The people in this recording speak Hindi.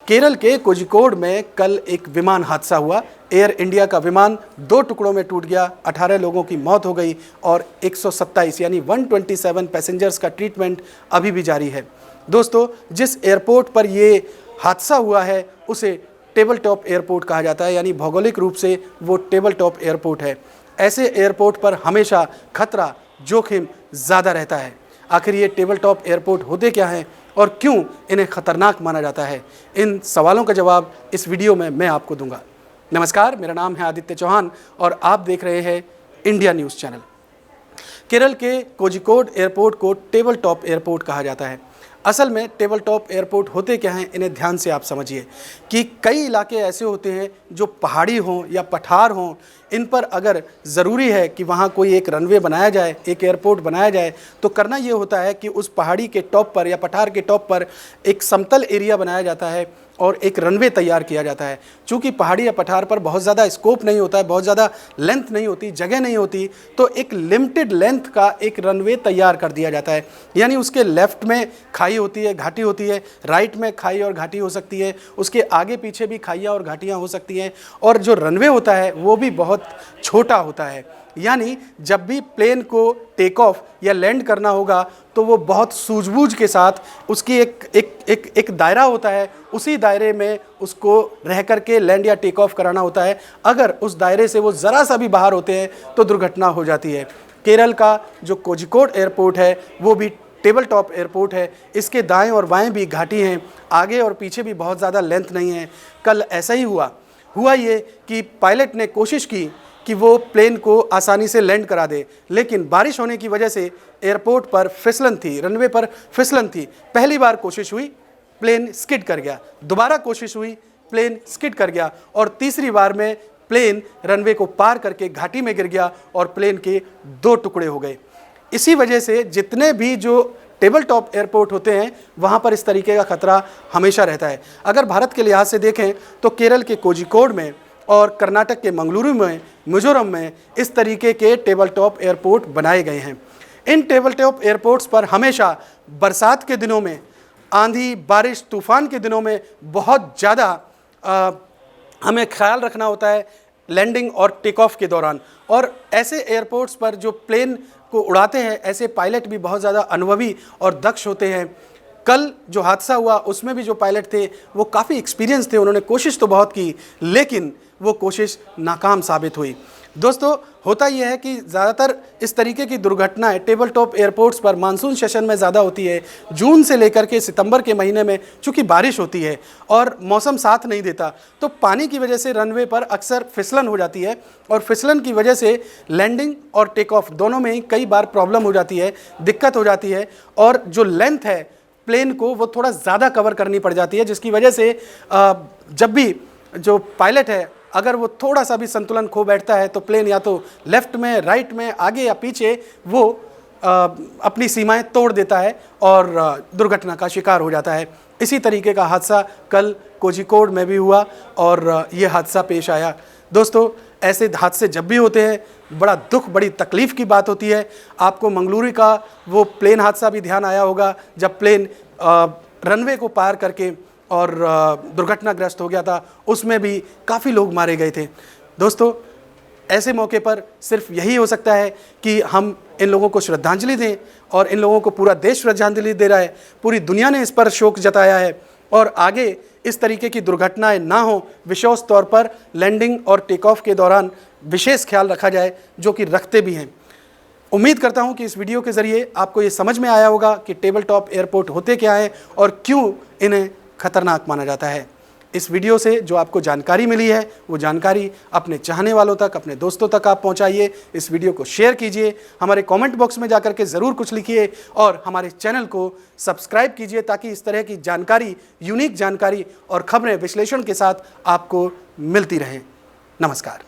केरल के कोझिकोड में कल एक विमान हादसा हुआ। एयर इंडिया का विमान 2 टुकड़ों में टूट गया, 18 लोगों की मौत हो गई और 127 यानी 127 पैसेंजर्स का ट्रीटमेंट अभी भी जारी है। दोस्तों, जिस एयरपोर्ट पर ये हादसा हुआ है उसे टेबल टॉप एयरपोर्ट कहा जाता है, यानी भौगोलिक रूप से वो टेबल टॉप एयरपोर्ट है। ऐसे एयरपोर्ट पर हमेशा खतरा, जोखिम ज़्यादा रहता है। आखिर ये टेबल टॉप एयरपोर्ट होते क्या हैं और क्यों इन्हें खतरनाक माना जाता है, इन सवालों का जवाब इस वीडियो में मैं आपको दूंगा। नमस्कार, मेरा नाम है आदित्य चौहान और आप देख रहे हैं इंडिया न्यूज़ चैनल। केरल के कोझिकोड एयरपोर्ट को टेबल टॉप एयरपोर्ट कहा जाता है। असल में टेबल टॉप एयरपोर्ट होते क्या हैं, इन्हें ध्यान से आप समझिए कि कई इलाके ऐसे होते हैं जो पहाड़ी हों या पठार हों, इन पर अगर ज़रूरी है कि वहाँ कोई एक रनवे बनाया जाए, एक एयरपोर्ट बनाया जाए, तो करना ये होता है कि उस पहाड़ी के टॉप पर या पठार के टॉप पर एक समतल एरिया बनाया जाता है और एक रनवे तैयार किया जाता है। चूँकि पहाड़ी या पठार पर बहुत ज़्यादा स्कोप नहीं होता है, बहुत ज़्यादा लेंथ नहीं होती, जगह नहीं होती, तो एक लिमिटेड लेंथ का एक रनवे तैयार कर दिया जाता है। यानी उसके लेफ़्ट में खाई होती है, घाटी होती है, राइट में खाई और घाटी हो सकती है, उसके आगे पीछे भी खाइयाँ और घाटियाँ हो सकती हैं, और जो रनवे होता है वो भी बहुत छोटा होता है। यानी जब भी प्लेन को टेक ऑफ या लैंड करना होगा तो वो बहुत सूझबूझ के साथ उसकी एक दायरा होता है, उसी दायरे में उसको रह करके लैंड या टेक ऑफ कराना होता है। अगर उस दायरे से वो ज़रा सा भी बाहर होते हैं तो दुर्घटना हो जाती है। केरल का जो कोझिकोड एयरपोर्ट है वो भी टेबल टॉप एयरपोर्ट है। इसके दाएं और बाएं भी घाटी हैं, आगे और पीछे भी बहुत ज़्यादा लेंथ नहीं है। कल ऐसा ही हुआ ये कि पायलट ने कोशिश की कि वो प्लेन को आसानी से लैंड करा दे, लेकिन बारिश होने की वजह से एयरपोर्ट पर फिसलन थी, रनवे पर फिसलन थी। पहली बार कोशिश हुई, प्लेन स्किड कर गया, दोबारा कोशिश हुई, प्लेन स्किड कर गया, और तीसरी बार में प्लेन रनवे को पार करके घाटी में गिर गया और प्लेन के 2 टुकड़े हो गए। इसी वजह से जितने भी जो टेबल टॉप एयरपोर्ट होते हैं वहाँ पर इस तरीके का खतरा हमेशा रहता है। अगर भारत के लिहाज से देखें तो केरल के कोझिकोड में और कर्नाटक के मंगलुरु में, मिजोरम में इस तरीके के टेबल टॉप एयरपोर्ट बनाए गए हैं। इन टेबल टॉप एयरपोर्ट्स पर हमेशा बरसात के दिनों में, आंधी, बारिश, तूफान के दिनों में बहुत ज़्यादा हमें ख्याल रखना होता है लैंडिंग और टेक ऑफ के दौरान। और ऐसे एयरपोर्ट्स पर जो प्लेन को उड़ाते हैं, ऐसे पायलट भी बहुत ज़्यादा अनुभवी और दक्ष होते हैं। कल जो हादसा हुआ उसमें भी जो पायलट थे वो काफ़ी एक्सपीरियंस थे, उन्होंने कोशिश तो बहुत की लेकिन वो कोशिश नाकाम साबित हुई। दोस्तों, होता यह है कि ज़्यादातर इस तरीके की दुर्घटनाएं टेबल टॉप एयरपोर्ट्स पर मानसून सेशन में ज़्यादा होती है। जून से लेकर के सितंबर के महीने में चूँकि बारिश होती है और मौसम साथ नहीं देता, तो पानी की वजह से रनवे पर अक्सर फिसलन हो जाती है और फिसलन की वजह से लैंडिंग और टेक ऑफ दोनों में ही कई बार प्रॉब्लम हो जाती है, दिक्कत हो जाती है, और जो लेंथ है प्लेन को वो थोड़ा ज़्यादा कवर करनी पड़ जाती है, जिसकी वजह से जब भी जो पायलट है अगर वो थोड़ा सा भी संतुलन खो बैठता है तो प्लेन या तो लेफ़्ट में, राइट में, आगे या पीछे वो अपनी सीमाएं तोड़ देता है और दुर्घटना का शिकार हो जाता है। इसी तरीके का हादसा कल कोझिकोड में भी हुआ और ये हादसा पेश आया। दोस्तों, ऐसे हादसे जब भी होते हैं बड़ा दुख, बड़ी तकलीफ़ की बात होती है। आपको मंगलुरु का वो प्लेन हादसा भी ध्यान आया होगा जब प्लेन रनवे को पार करके और दुर्घटनाग्रस्त हो गया था, उसमें भी काफ़ी लोग मारे गए थे। दोस्तों, ऐसे मौके पर सिर्फ यही हो सकता है कि हम इन लोगों को श्रद्धांजलि दें, और इन लोगों को पूरा देश श्रद्धांजलि दे रहा है, पूरी दुनिया ने इस पर शोक जताया है, और आगे इस तरीके की दुर्घटनाएं ना हो, विशेष तौर पर लैंडिंग और टेक ऑफ के दौरान विशेष ख्याल रखा जाए, जो कि रखते भी हैं। उम्मीद करता हूं कि इस वीडियो के ज़रिए आपको ये समझ में आया होगा कि टेबल टॉप एयरपोर्ट होते क्या हैं और क्यों इन्हें खतरनाक माना जाता है। इस वीडियो से जो आपको जानकारी मिली है वो जानकारी अपने चाहने वालों तक, अपने दोस्तों तक आप पहुंचाइए। इस वीडियो को शेयर कीजिए, हमारे कमेंट बॉक्स में जाकर के ज़रूर कुछ लिखिए और हमारे चैनल को सब्सक्राइब कीजिए ताकि इस तरह की जानकारी, यूनिक जानकारी और खबरें विश्लेषण के साथ आपको मिलती रहें। नमस्कार।